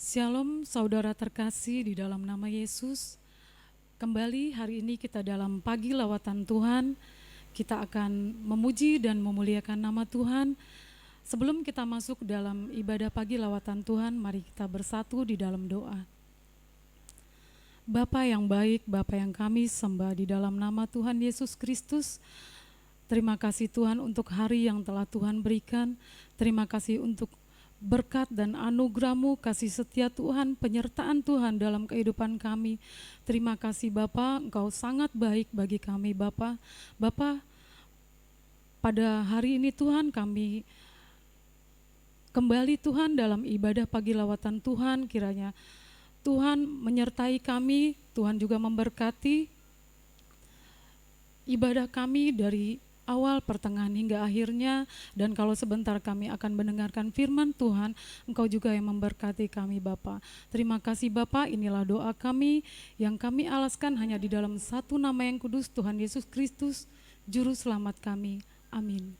Shalom saudara terkasih di dalam nama Yesus. Kembali hari ini kita dalam pagi lawatan Tuhan. Kita akan memuji dan memuliakan nama Tuhan. Sebelum kita masuk dalam ibadah pagi lawatan Tuhan, mari kita bersatu di dalam doa. Bapa yang baik, Bapa yang kami sembah di dalam nama Tuhan Yesus Kristus. Terima kasih Tuhan untuk hari yang telah Tuhan berikan. Terima kasih untuk berkat dan anugerah-Mu, kasih setia Tuhan, penyertaan Tuhan dalam kehidupan kami. Terima kasih Bapa, Engkau sangat baik bagi kami Bapa. Bapa, pada hari ini Tuhan kami kembali Tuhan dalam ibadah pagi lawatan Tuhan. Kiranya Tuhan menyertai kami, Tuhan juga memberkati ibadah kami dari awal, pertengahan hingga akhirnya. Dan kalau sebentar kami akan mendengarkan firman Tuhan, Engkau juga yang memberkati kami Bapa. Terima kasih Bapa, inilah doa kami yang kami alaskan hanya di dalam satu nama yang kudus, Tuhan Yesus Kristus, Juru Selamat kami. Amin.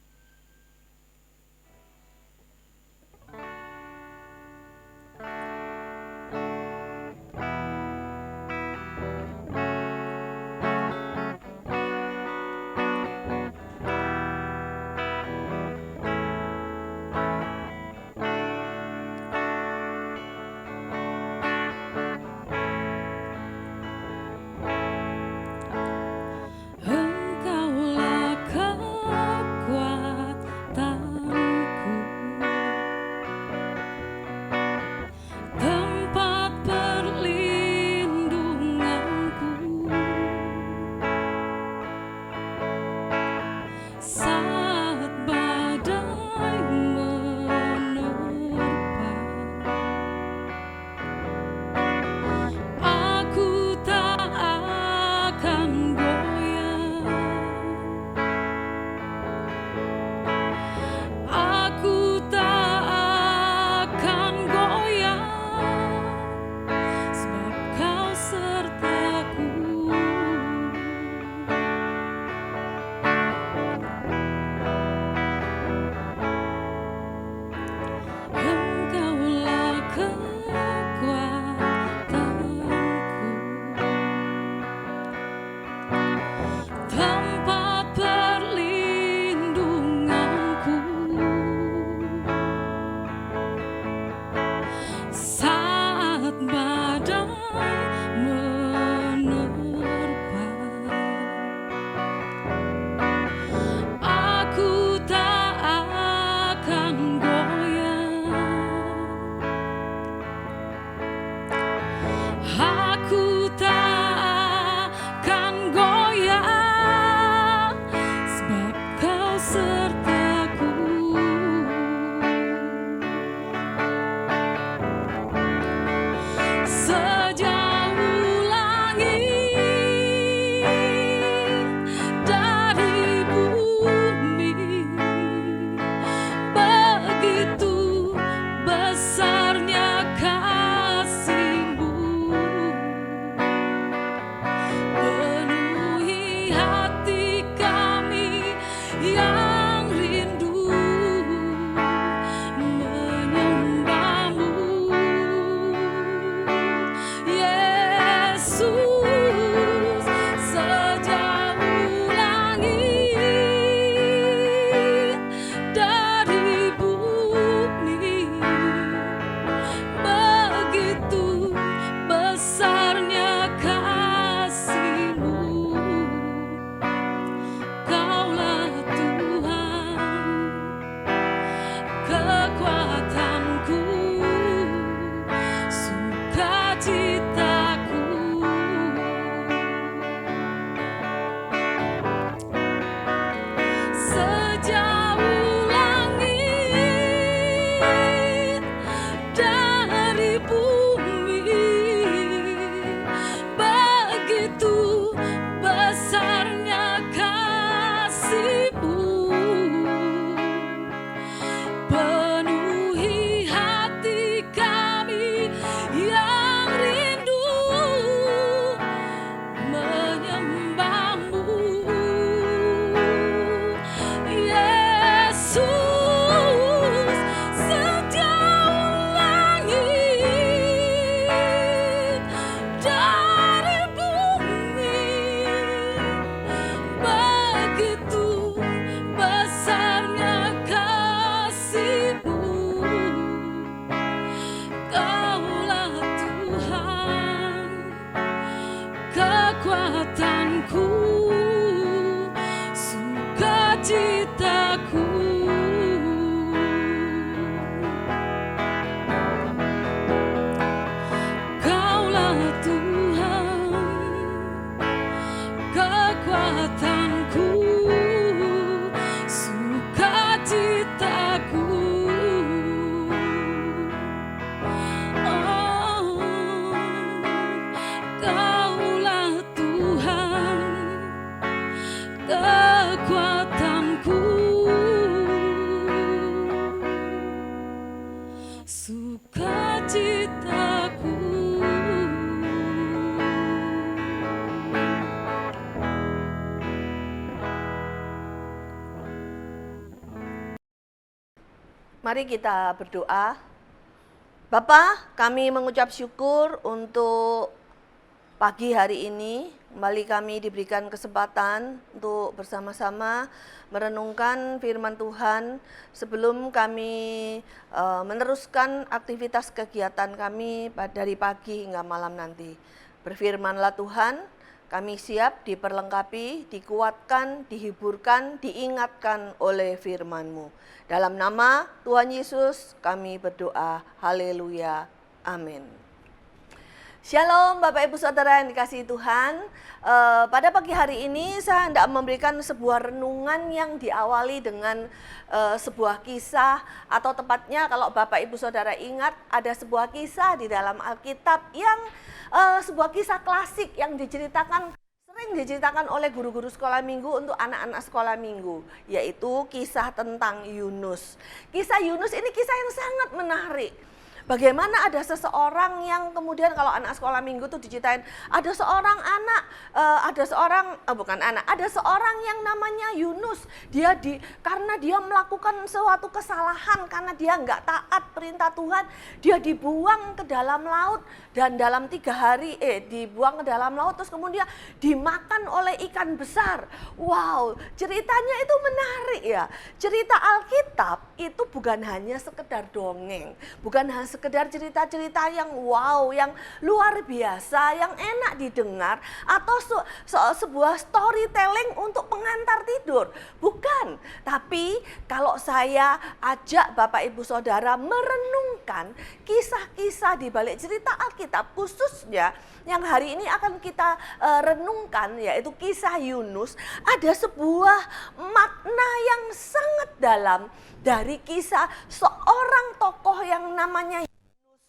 Mari kita berdoa. Bapa, kami mengucap syukur untuk pagi hari ini. Kembali kami diberikan kesempatan untuk bersama-sama merenungkan firman Tuhan sebelum kami meneruskan aktivitas kegiatan kami dari pagi hingga malam nanti. Berfirmanlah Tuhan, kami siap diperlengkapi, dikuatkan, dihiburkan, diingatkan oleh firman-Mu. Dalam nama Tuhan Yesus kami berdoa. Haleluya. Amin. Shalom Bapak Ibu Saudara yang dikasihi Tuhan. Pada pagi hari ini saya hendak memberikan sebuah renungan yang diawali dengan sebuah kisah, atau tepatnya kalau Bapak Ibu Saudara ingat ada sebuah kisah di dalam Alkitab yang sebuah kisah klasik yang sering diceritakan oleh guru-guru sekolah minggu untuk anak-anak sekolah minggu, yaitu kisah tentang Yunus. Kisah Yunus ini kisah yang sangat menarik. Bagaimana ada seseorang yang kemudian kalau anak sekolah minggu tuh diceritain ada seorang anak, ada seorang yang namanya Yunus. Karena dia melakukan suatu kesalahan, karena dia nggak taat perintah Tuhan, dia dibuang ke dalam laut dan dalam 3 hari dibuang ke dalam laut terus kemudian dimakan oleh ikan besar. Wow, ceritanya itu menarik ya. Cerita Alkitab itu bukan hanya sekedar dongeng, bukan hanya sekedar cerita-cerita yang wow, yang luar biasa, yang enak didengar, atau sebuah storytelling untuk pengantar tidur. Bukan, tapi kalau saya ajak Bapak Ibu Saudara merenungkan kisah-kisah di balik cerita Alkitab, khususnya yang hari ini akan kita renungkan, yaitu kisah Yunus, ada sebuah makna yang sangat dalam dari kisah seorang tokoh yang namanya Yunus,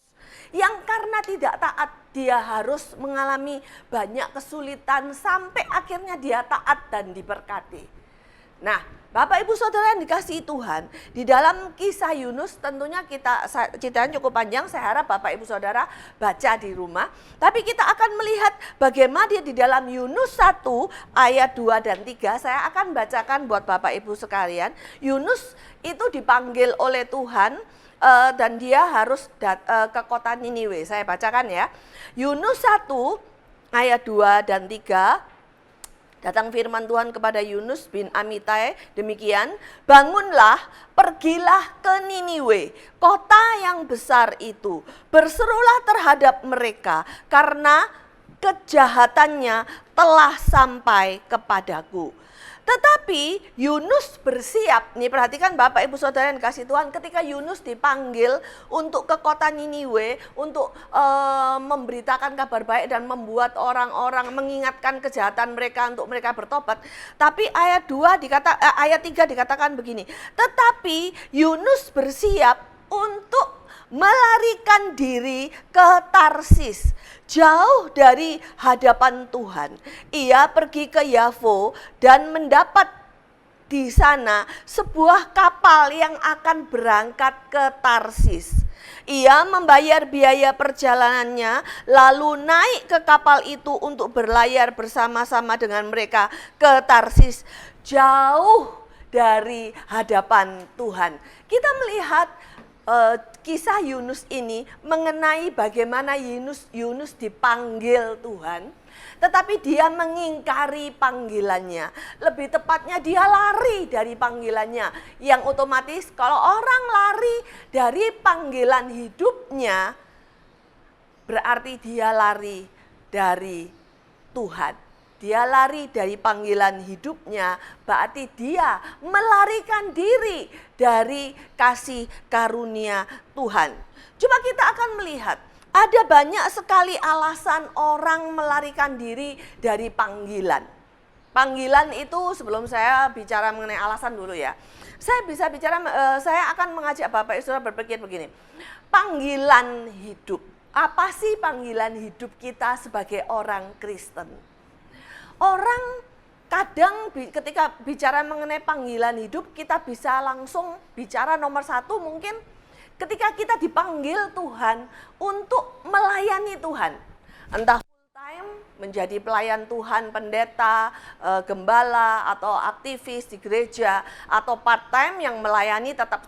yang karena tidak taat dia harus mengalami banyak kesulitan sampai akhirnya dia taat dan diberkati. Nah, Bapak Ibu Saudara yang dikasihi Tuhan, di dalam kisah Yunus tentunya ceritanya cukup panjang, saya harap Bapak Ibu Saudara baca di rumah. Tapi kita akan melihat bagaimana dia di dalam Yunus 1 ayat 2 dan 3, saya akan bacakan buat Bapak Ibu sekalian. Yunus itu dipanggil oleh Tuhan dan dia harus ke kota Niniwe. Saya bacakan ya. Yunus 1 ayat 2 dan 3. Datang firman Tuhan kepada Yunus bin Amitai demikian, bangunlah, pergilah ke Niniwe, kota yang besar itu. Berserulah terhadap mereka karena kejahatannya telah sampai kepadaku. Tetapi Yunus bersiap, nih perhatikan Bapak Ibu Saudara yang dikasihi Tuhan, ketika Yunus dipanggil untuk ke kota Niniwe untuk memberitakan kabar baik dan membuat orang-orang mengingatkan kejahatan mereka untuk mereka bertobat. Tapi ayat 3 dikatakan begini, tetapi Yunus bersiap untuk melarikan diri ke Tarsis, jauh dari hadapan Tuhan. Ia pergi ke Yafo dan mendapat di sana sebuah kapal yang akan berangkat ke Tarsis. Ia membayar biaya perjalanannya, lalu naik ke kapal itu untuk berlayar bersama-sama dengan mereka ke Tarsis, jauh dari hadapan Tuhan. Kita melihat kisah Yunus ini mengenai bagaimana Yunus dipanggil Tuhan, tetapi dia mengingkari panggilannya. Lebih tepatnya dia lari dari panggilannya, yang otomatis kalau orang lari dari panggilan hidupnya berarti dia lari dari Tuhan. Dia lari dari panggilan hidupnya, berarti dia melarikan diri dari kasih karunia Tuhan. Coba kita akan melihat, ada banyak sekali alasan orang melarikan diri dari panggilan. Panggilan itu sebelum saya bicara mengenai alasan dulu ya. Saya akan mengajak Bapak Ibu Saudara berpikir begini. Panggilan hidup. Apa sih panggilan hidup kita sebagai orang Kristen? Orang kadang ketika bicara mengenai panggilan hidup, kita bisa langsung bicara nomor 1 mungkin ketika kita dipanggil Tuhan untuk melayani Tuhan. Entah full time menjadi pelayan Tuhan, pendeta, gembala, atau aktivis di gereja, atau part-time yang melayani tetap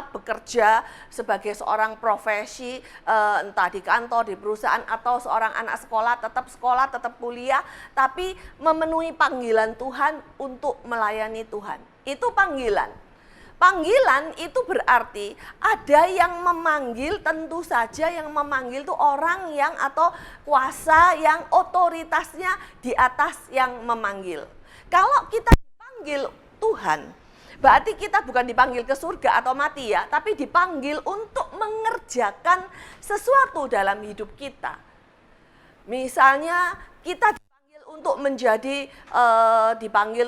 bekerja sebagai seorang profesi, entah di kantor, di perusahaan, atau seorang anak sekolah, tetap kuliah, tapi memenuhi panggilan Tuhan untuk melayani Tuhan. Itu panggilan. Panggilan itu berarti ada yang memanggil, tentu saja yang memanggil itu orang yang atau kuasa yang otoritasnya di atas yang memanggil. Kalau kita dipanggil Tuhan, berarti kita bukan dipanggil ke surga atau mati ya, tapi dipanggil untuk mengerjakan sesuatu dalam hidup kita. Misalnya kita dipanggil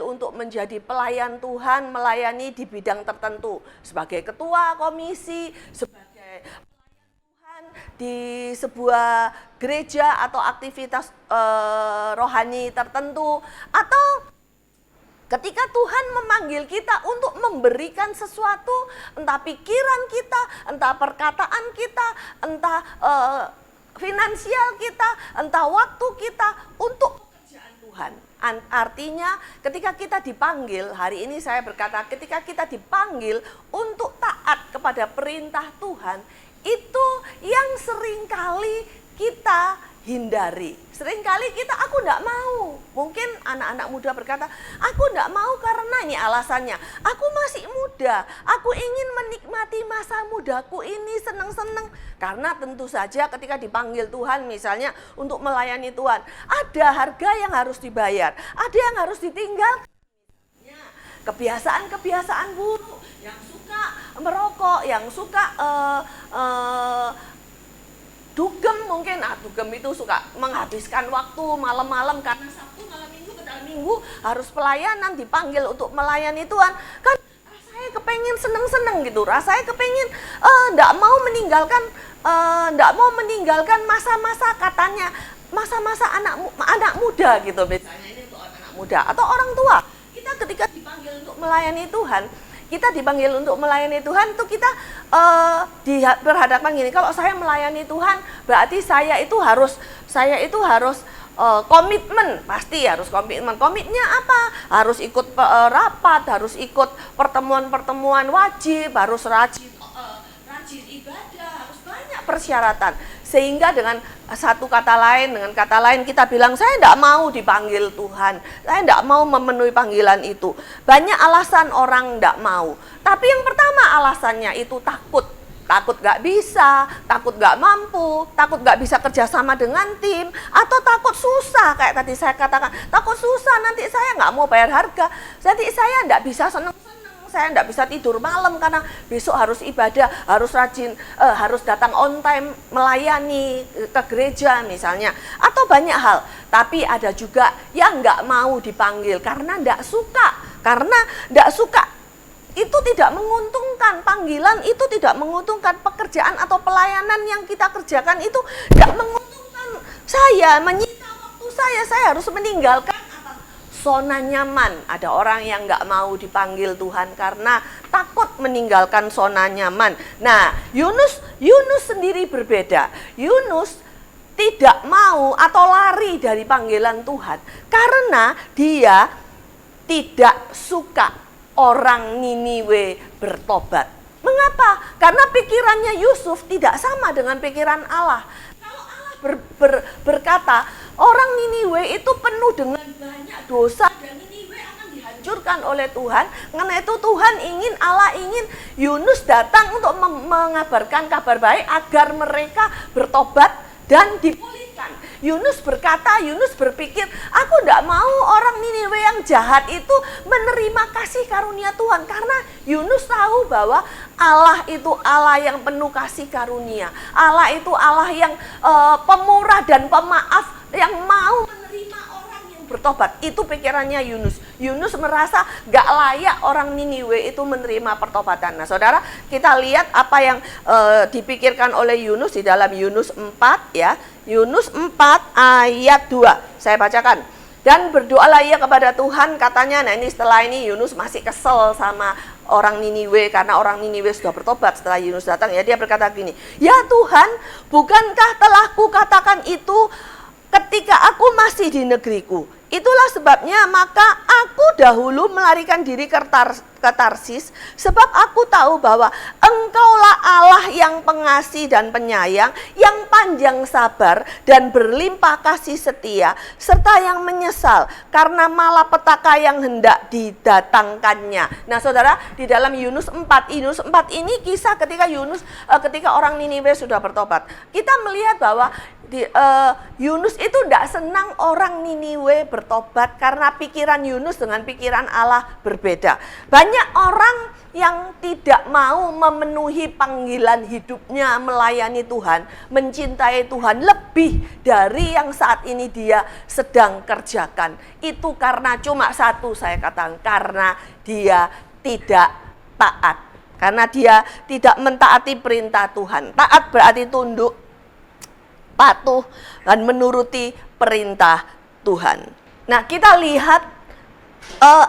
untuk menjadi pelayan Tuhan, melayani di bidang tertentu sebagai ketua komisi, sebagai pelayan Tuhan di sebuah gereja atau aktivitas rohani tertentu, atau ketika Tuhan memanggil kita untuk memberikan sesuatu, entah pikiran kita, entah perkataan kita, entah finansial kita, entah waktu kita untuk Tuhan. Artinya ketika kita dipanggil, hari ini saya berkata ketika kita dipanggil untuk taat kepada perintah Tuhan, itu yang seringkali kita hindari. Seringkali aku enggak mau. Mungkin anak-anak muda berkata, aku enggak mau karena ini alasannya. Aku masih muda, aku ingin menikmati masa mudaku ini senang-senang. Karena tentu saja ketika dipanggil Tuhan misalnya untuk melayani Tuhan, ada harga yang harus dibayar, ada yang harus ditinggalkan. Kebiasaan-kebiasaan buruk, yang suka merokok, yang suka dugem mungkin, dugem itu suka menghabiskan waktu malam-malam karena Sabtu malam Minggu ke dalam Minggu harus pelayanan, dipanggil untuk melayani Tuhan. Kan rasanya kepengen seneng-seneng gitu, rasanya kepengen enggak mau meninggalkan masa-masa katanya, masa-masa anak muda gitu misalnya, ini untuk anak muda atau orang tua. Kita ketika dipanggil untuk melayani Tuhan, itu kita berhadapan gini, kalau saya melayani Tuhan berarti saya itu harus komitmen, pasti harus komitmen. Komitmennya apa? Harus ikut rapat, harus ikut pertemuan-pertemuan wajib, harus rajin ibadah, harus banyak persyaratan. Sehingga dengan kata lain kita bilang, saya tidak mau dipanggil Tuhan, saya tidak mau memenuhi panggilan itu. Banyak alasan orang tidak mau. Tapi yang pertama alasannya itu takut gak bisa, takut gak mampu, takut gak bisa kerjasama dengan tim, atau takut susah, kayak tadi saya katakan, takut susah, nanti saya gak mau bayar harga, jadi saya tidak bisa senang-senang, saya tidak bisa tidur malam karena besok harus ibadah, harus rajin, harus datang on time melayani ke gereja misalnya, atau banyak hal. Tapi ada juga yang nggak mau dipanggil karena nggak suka, itu tidak menguntungkan, panggilan itu tidak menguntungkan, pekerjaan atau pelayanan yang kita kerjakan itu tidak menguntungkan saya, menyita waktu saya harus meninggalkan zona nyaman. Ada orang yang nggak mau dipanggil Tuhan karena takut meninggalkan zona nyaman. Nah, Yunus sendiri berbeda. Yunus tidak mau atau lari dari panggilan Tuhan karena dia tidak suka orang Niniwe bertobat. Mengapa? Karena pikirannya Yusuf tidak sama dengan pikiran Allah. Kalau Allah berkata, orang Niniwe itu penuh dengan banyak dosa dan Niniwe akan dihancurkan oleh Tuhan. Karena itu Allah ingin Yunus datang untuk mengabarkan kabar baik agar mereka bertobat dan dipulihkan. Yunus berpikir, aku tidak mau orang Niniwe yang jahat itu menerima kasih karunia Tuhan. Karena Yunus tahu bahwa Allah itu Allah yang penuh kasih karunia. Allah itu Allah yang pemurah dan pemaaf, yang mau menerima orang yang bertobat. Itu pikirannya Yunus. Yunus merasa gak layak orang Niniwe itu menerima pertobatan. Nah saudara, kita lihat apa yang dipikirkan oleh Yunus di dalam Yunus 4 ya. Yunus 4 ayat 2, saya bacakan. Dan berdoalah ia kepada Tuhan, katanya. Nah ini setelah ini Yunus masih kesel sama orang Niniwe karena orang Niniwe sudah bertobat setelah Yunus datang. Ya dia berkata gini, ya Tuhan, bukankah telah kukatakan itu ketika aku masih di negeriku. Itulah sebabnya maka aku dahulu melarikan diri ke Tarsis, sebab aku tahu bahwa Engkaulah Allah yang pengasih dan penyayang, yang panjang sabar dan berlimpah kasih setia, serta yang menyesal karena malapetaka yang hendak didatangkannya. Nah saudara, di dalam Yunus 4 ini kisah ketika orang Niniwe sudah bertobat. Kita melihat bahwa Yunus itu tidak senang orang Niniwe bertobat karena pikiran Yunus dengan pikiran Allah berbeda. Banyak orang yang tidak mau memenuhi panggilan hidupnya melayani Tuhan, mencintai Tuhan lebih dari yang saat ini dia sedang kerjakan. Itu karena cuma satu, saya katakan, karena dia tidak taat. Karena dia tidak mentaati perintah Tuhan. Taat berarti tunduk, patuh, dan menuruti perintah Tuhan. Nah, kita lihat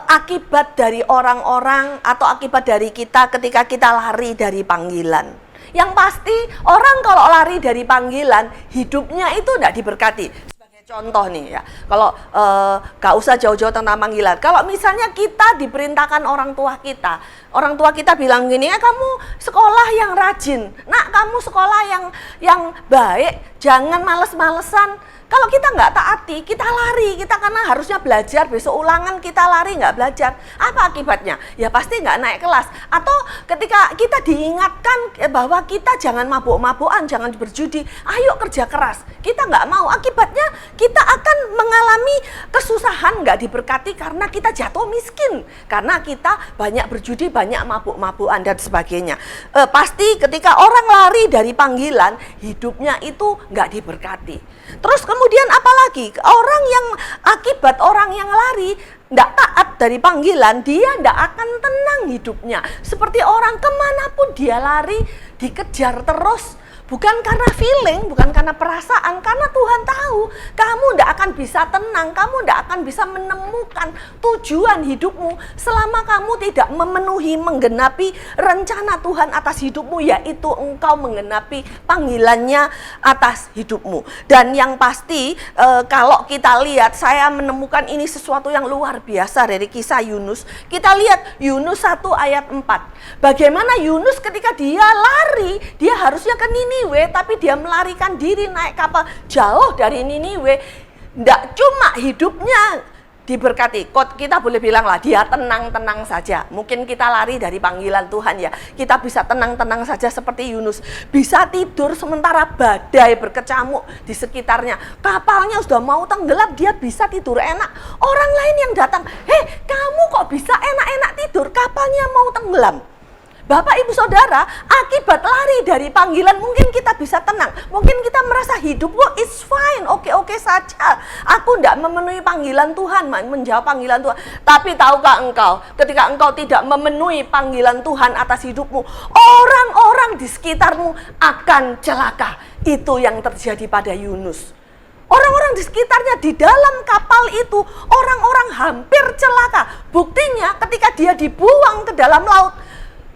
akibat dari orang-orang atau akibat dari kita ketika kita lari dari panggilan. Yang pasti orang kalau lari dari panggilan, hidupnya itu tidak diberkati. Sebagai contoh nih ya, kalau gak usah jauh-jauh tentang panggilan. Kalau misalnya kita diperintahkan orang tua kita bilang gini, kamu sekolah yang rajin, nak kamu sekolah yang baik, jangan males-malesan. Kalau kita nggak taati, kita lari, kita karena harusnya belajar, besok ulangan kita lari nggak belajar. Apa akibatnya? Ya pasti nggak naik kelas. Atau ketika kita diingatkan bahwa kita jangan mabuk-mabukan, jangan berjudi, ayo kerja keras. Kita nggak mau, akibatnya kita akan mengalami kesusahan, nggak diberkati karena kita jatuh miskin. Karena kita banyak berjudi, banyak mabuk-mabukan dan sebagainya. Pasti ketika orang lari dari panggilan, hidupnya itu nggak diberkati. Terus kemudian apalagi akibat orang yang lari tidak taat dari panggilan, dia tidak akan tenang hidupnya. Seperti orang kemanapun dia lari, dikejar terus. Bukan karena feeling, bukan karena perasaan, karena Tuhan tahu kamu tidak akan bisa tenang, kamu tidak akan bisa menemukan tujuan hidupmu selama kamu tidak memenuhi, menggenapi rencana Tuhan atas hidupmu, yaitu engkau menggenapi panggilannya atas hidupmu. Dan yang pasti kalau kita lihat, saya menemukan ini sesuatu yang luar biasa dari kisah Yunus. Kita lihat Yunus 1 ayat 4. Bagaimana Yunus ketika dia lari, dia harusnya ke Niniwe, tapi dia melarikan diri naik kapal jauh dari Niniwe. Tidak cuma hidupnya diberkati, kita boleh bilang lah dia tenang-tenang saja. Mungkin kita lari dari panggilan Tuhan ya, kita bisa tenang-tenang saja seperti Yunus, bisa tidur sementara badai berkecamuk di sekitarnya, kapalnya sudah mau tenggelam, dia bisa tidur enak. Orang lain yang datang, kamu kok bisa enak-enak tidur, kapalnya mau tenggelam. Bapak Ibu Saudara, akibat lari dari panggilan mungkin kita bisa tenang. Mungkin kita merasa hidupku is fine, oke-oke saja. Aku tidak memenuhi panggilan Tuhan, menjawab panggilan Tuhan. Tapi tahukah engkau, ketika engkau tidak memenuhi panggilan Tuhan atas hidupmu, orang-orang di sekitarmu akan celaka. Itu yang terjadi pada Yunus. Orang-orang di sekitarnya di dalam kapal itu, orang-orang hampir celaka. Buktinya ketika dia dibuang ke dalam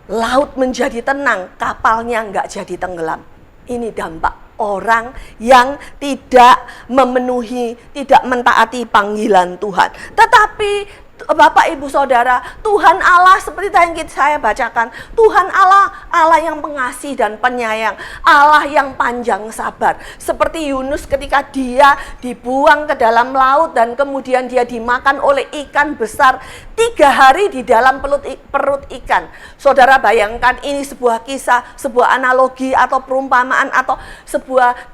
laut menjadi tenang, kapalnya nggak jadi tenggelam. Ini dampak orang yang tidak memenuhi, tidak mentaati panggilan Tuhan. Tetapi Bapak Ibu Saudara, Tuhan Allah seperti yang saya bacakan, Tuhan Allah yang pengasih dan penyayang, Allah yang panjang sabar. Seperti Yunus ketika dia dibuang ke dalam laut dan kemudian dia dimakan oleh ikan besar 3 hari di dalam perut ikan. Saudara bayangkan, ini sebuah kisah, sebuah analogi atau perumpamaan atau sebuah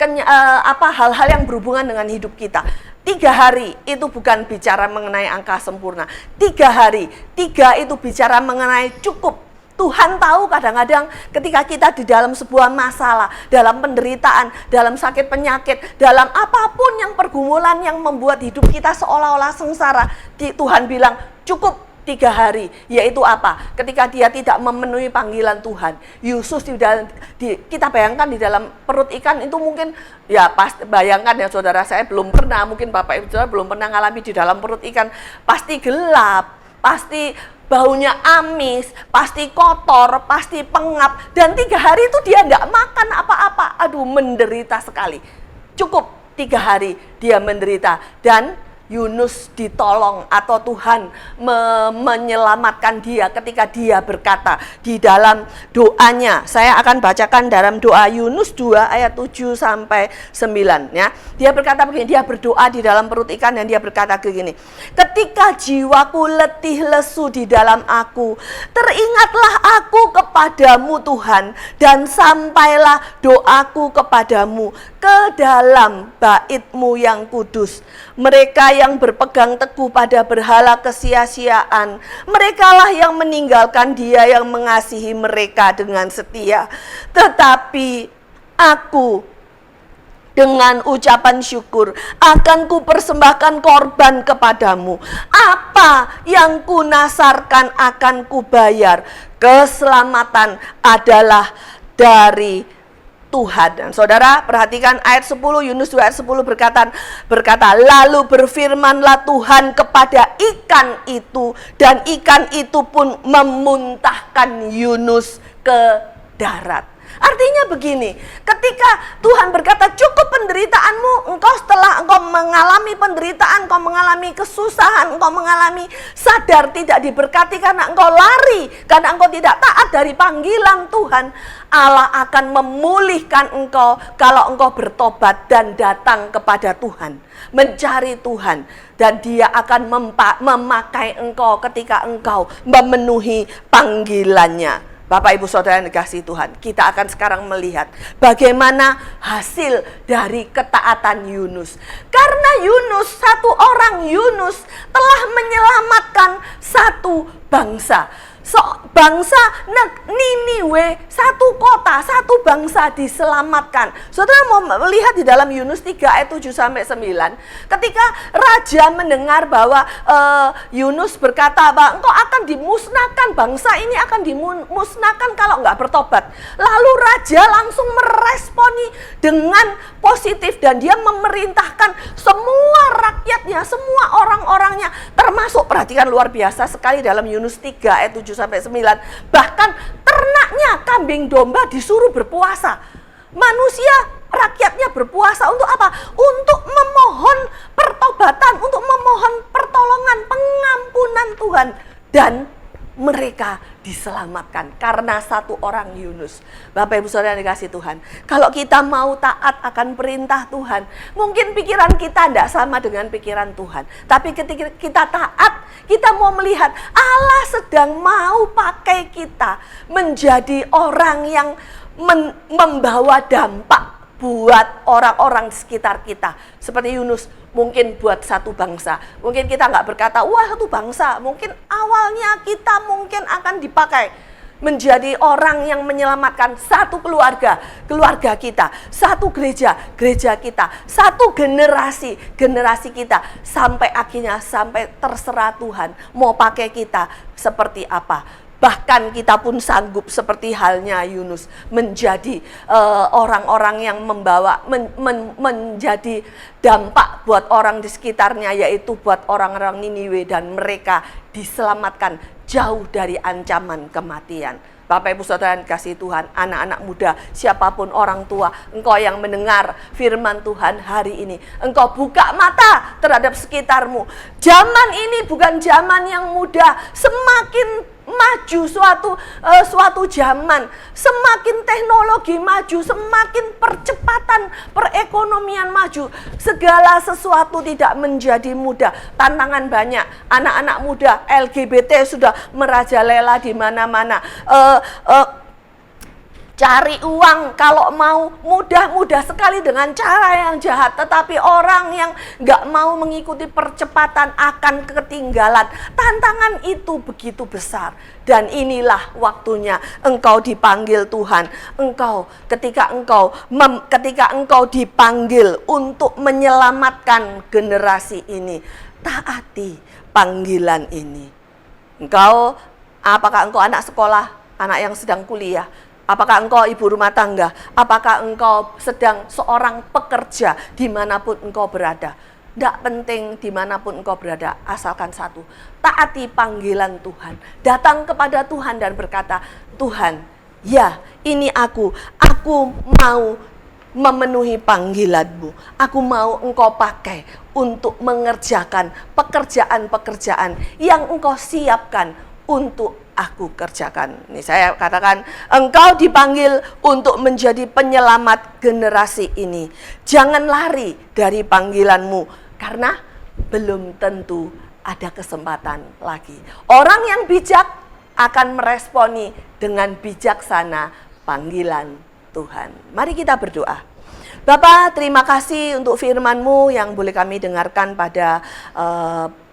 hal-hal yang berhubungan dengan hidup kita. 3 hari itu bukan bicara mengenai angka sempurna. 3 hari, 3 itu bicara mengenai cukup. Tuhan tahu kadang-kadang ketika kita di dalam sebuah masalah, dalam penderitaan, dalam sakit penyakit, dalam apapun yang pergumulan yang membuat hidup kita seolah-olah sengsara, Tuhan bilang cukup 3 hari, yaitu apa? Ketika dia tidak memenuhi panggilan Tuhan. Yesus kita bayangkan di dalam perut ikan itu mungkin, ya pasti bayangkan ya saudara, saya belum pernah, mungkin Bapak Ibu Saudara belum pernah ngalami di dalam perut ikan, pasti gelap, pasti baunya amis, pasti kotor, pasti pengap, dan 3 hari itu dia tidak makan apa-apa. Aduh, menderita sekali. Cukup 3 hari dia menderita, dan Yunus ditolong atau Tuhan menyelamatkan dia ketika dia berkata di dalam doanya. Saya akan bacakan dalam doa Yunus 2 ayat 7 sampai 9 ya. Dia berkata begini, dia berdoa di dalam perut ikan dan dia berkata begini. Ketika jiwaku letih lesu di dalam aku, teringatlah aku kepadamu Tuhan, dan sampailah doaku kepadamu ke dalam bait-Mu yang kudus. Mereka yang berpegang teguh pada berhala kesia-siaan, merekalah yang meninggalkan Dia yang mengasihi mereka dengan setia. Tetapi aku dengan ucapan syukur akan kupersembahkan korban kepadamu. Apa yang kunasarkan akan kubayar. Keselamatan adalah dari Tuhan. Dan saudara perhatikan ayat 10, Yunus 2 ayat 10 berkata, lalu berfirmanlah Tuhan kepada ikan itu, dan ikan itu pun memuntahkan Yunus ke darat. Artinya begini, ketika Tuhan berkata cukup penderitaanmu, engkau setelah engkau mengalami penderitaan, engkau mengalami kesusahan, engkau mengalami sadar tidak diberkati karena engkau lari, karena engkau tidak taat dari panggilan Tuhan, Allah akan memulihkan engkau kalau engkau bertobat dan datang kepada Tuhan, mencari Tuhan, dan Dia akan memakai engkau ketika engkau memenuhi panggilannya. Bapak Ibu Saudara yang dikasihi Tuhan, kita akan sekarang melihat bagaimana hasil dari ketaatan Yunus. Karena Yunus, satu orang Yunus telah menyelamatkan satu bangsa. Bangsa Niniwe, satu kota, satu bangsa diselamatkan. Saudara mau melihat di dalam Yunus 3 ayat 7 sampai 9, ketika raja mendengar bahwa Yunus berkata bahwa engkau akan dimusnahkan, bangsa ini akan dimusnahkan kalau enggak bertobat. Lalu raja langsung meresponi dengan positif, dan dia memerintahkan semua rakyatnya, semua orang-orangnya, termasuk, perhatikan luar biasa sekali dalam Yunus 3 ayat 7 sampai 9, bahkan ternaknya, kambing domba disuruh berpuasa. Manusia, rakyatnya berpuasa untuk apa? Untuk memohon pertobatan, untuk memohon pertolongan, pengampunan Tuhan, dan mereka diselamatkan karena satu orang Yunus. Bapak Ibu Saudara yang dikasihi Tuhan, kalau kita mau taat akan perintah Tuhan, mungkin pikiran kita tidak sama dengan pikiran Tuhan, tapi ketika kita taat, kita mau melihat Allah sedang mau pakai kita menjadi orang yang membawa dampak buat orang-orang di sekitar kita. Seperti Yunus, mungkin buat satu bangsa. Mungkin kita nggak berkata, wah satu bangsa. Mungkin awalnya kita mungkin akan dipakai menjadi orang yang menyelamatkan satu keluarga, keluarga kita, satu gereja, gereja kita, satu generasi, generasi kita, sampai akhirnya sampai terserah Tuhan mau pakai kita seperti apa. Bahkan kita pun sanggup seperti halnya Yunus menjadi orang-orang yang membawa menjadi dampak buat orang di sekitarnya, yaitu buat orang-orang Niniwe, dan mereka diselamatkan jauh dari ancaman kematian. Bapak Ibu Saudara yang dikasihi Tuhan, anak-anak muda, siapapun orang tua, engkau yang mendengar firman Tuhan hari ini, engkau buka mata terhadap sekitarmu. Zaman ini bukan zaman yang mudah, semakin maju suatu zaman, semakin teknologi maju, semakin percepatan perekonomian maju, segala sesuatu tidak menjadi mudah, tantangan banyak. Anak-anak muda LGBT sudah merajalela di mana-mana. Cari uang kalau mau mudah-mudah sekali dengan cara yang jahat, tetapi orang yang gak mau mengikuti percepatan akan ketinggalan. Tantangan itu begitu besar, dan inilah waktunya engkau dipanggil Tuhan. Ketika engkau dipanggil untuk menyelamatkan generasi ini, taati panggilan ini. Apakah engkau anak sekolah, anak yang sedang kuliah? Apakah engkau ibu rumah tangga? Apakah engkau sedang seorang pekerja dimanapun engkau berada? Tidak penting dimanapun engkau berada, asalkan satu, taati panggilan Tuhan. Datang kepada Tuhan dan berkata, Tuhan, ya ini aku mau memenuhi panggilanmu. Aku mau engkau pakai untuk mengerjakan pekerjaan-pekerjaan yang engkau siapkan untuk aku kerjakan. Ini saya katakan, engkau dipanggil untuk menjadi penyelamat generasi ini. Jangan lari dari panggilanmu, karena belum tentu ada kesempatan lagi. Orang yang bijak akan meresponi dengan bijaksana panggilan Tuhan. Mari kita berdoa. Bapa, terima kasih untuk firman-Mu yang boleh kami dengarkan pada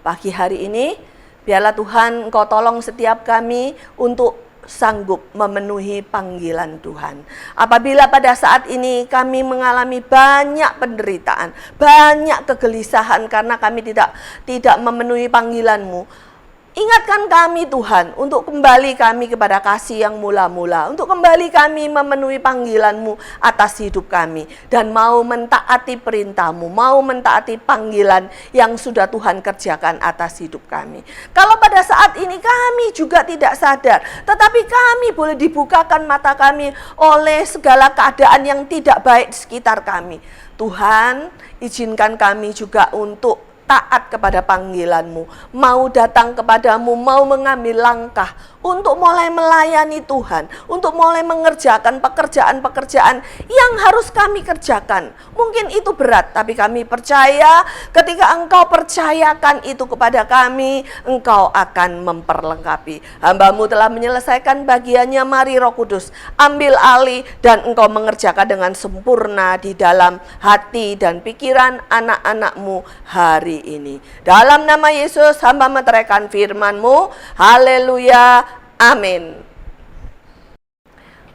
pagi hari ini. Biarlah Tuhan Engkau tolong setiap kami untuk sanggup memenuhi panggilan Tuhan. Apabila pada saat ini kami mengalami banyak penderitaan, banyak kegelisahan karena kami tidak memenuhi panggilan-Mu, ingatkan kami Tuhan untuk kembali kami kepada kasih yang mula-mula, untuk kembali kami memenuhi panggilan-Mu atas hidup kami, dan mau mentaati perintah-Mu, mau mentaati panggilan yang sudah Tuhan kerjakan atas hidup kami. Kalau pada saat ini kami juga tidak sadar, tetapi kami boleh dibukakan mata kami oleh segala keadaan yang tidak baik di sekitar kami. Tuhan, izinkan kami juga untuk taat kepada panggilan-Mu, mau datang kepadamu, mau mengambil langkah untuk mulai melayani Tuhan, untuk mulai mengerjakan pekerjaan-pekerjaan yang harus kami kerjakan. Mungkin itu berat, tapi kami percaya ketika Engkau percayakan itu kepada kami, Engkau akan memperlengkapi. Hamba-Mu telah menyelesaikan bagiannya, mari Roh Kudus ambil alih dan Engkau mengerjakan dengan sempurna di dalam hati dan pikiran anak-anak-Mu hari ini. Dalam nama Yesus hamba meteraikan firman-Mu. Haleluya. Amin.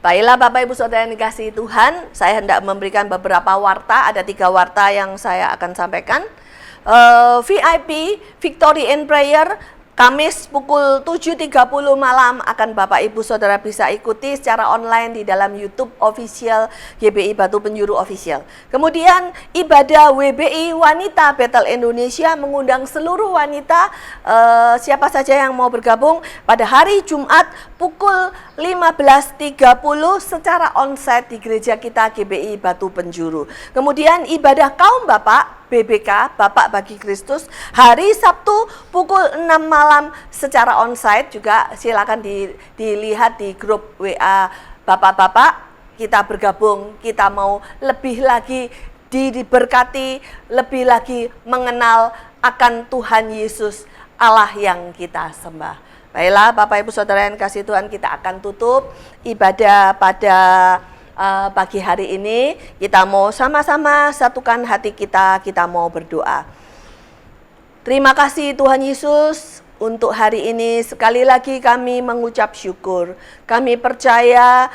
Baiklah Bapak Ibu Saudara yang dikasihi Tuhan, saya hendak memberikan beberapa warta. Ada 3 warta yang saya akan sampaikan. VIP Victory in Prayer Kamis pukul 7.30 malam akan Bapak Ibu Saudara bisa ikuti secara online di dalam YouTube official GBI Batu Penjuru official. Kemudian ibadah WBI Wanita Battle Indonesia mengundang seluruh wanita, siapa saja yang mau bergabung pada hari Jumat pukul 15.30 secara onsite di gereja kita GBI Batu Penjuru. Kemudian ibadah kaum Bapak BBK Bapak Bagi Kristus hari Sabtu pukul 6 malam secara onsite juga. Silakan dilihat di grup WA Bapak-bapak, kita bergabung, kita mau lebih lagi diberkati, lebih lagi mengenal akan Tuhan Yesus Allah yang kita sembah. Baiklah Bapak Ibu Saudara yang kasih Tuhan, kita akan tutup ibadah pada pagi hari ini. Kita mau sama-sama satukan hati kita mau berdoa. Terima kasih Tuhan Yesus untuk hari ini. Sekali lagi kami mengucap syukur. Kami percaya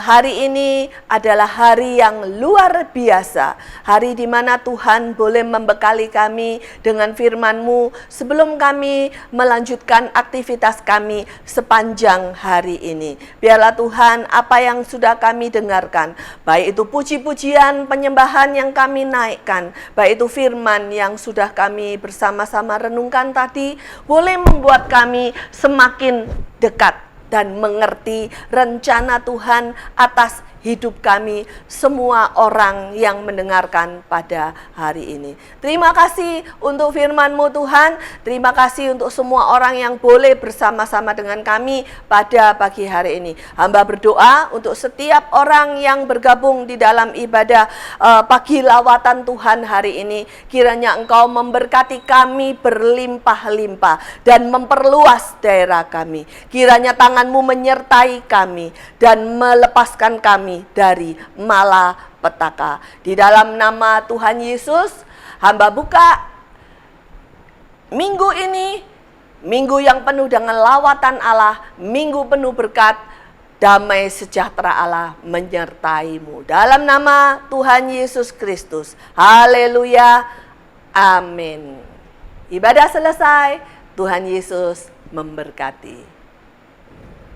hari ini adalah hari yang luar biasa. Hari di mana Tuhan boleh membekali kami dengan firman-Mu sebelum kami melanjutkan aktivitas kami sepanjang hari ini. Biarlah Tuhan apa yang sudah kami dengarkan, baik itu puji-pujian, penyembahan yang kami naikkan, baik itu firman yang sudah kami bersama-sama renungkan tadi, boleh membuat kami semakin dekat dan mengerti rencana Tuhan atas hidup kami, semua orang yang mendengarkan pada hari ini. Terima kasih untuk firman-Mu Tuhan, terima kasih untuk semua orang yang boleh bersama-sama dengan kami pada pagi hari ini. Hamba berdoa untuk setiap orang yang bergabung di dalam ibadah pagi lawatan Tuhan hari ini. Kiranya Engkau memberkati kami berlimpah-limpah dan memperluas daerah kami. Kiranya tangan-Mu menyertai kami dan melepaskan kami dari malapetaka. Di dalam nama Tuhan Yesus, hamba buka minggu ini, minggu yang penuh dengan lawatan Allah, minggu penuh berkat, damai sejahtera Allah menyertai-Mu. Dalam nama Tuhan Yesus Kristus. Haleluya. Amin. Ibadah selesai. Tuhan Yesus memberkati.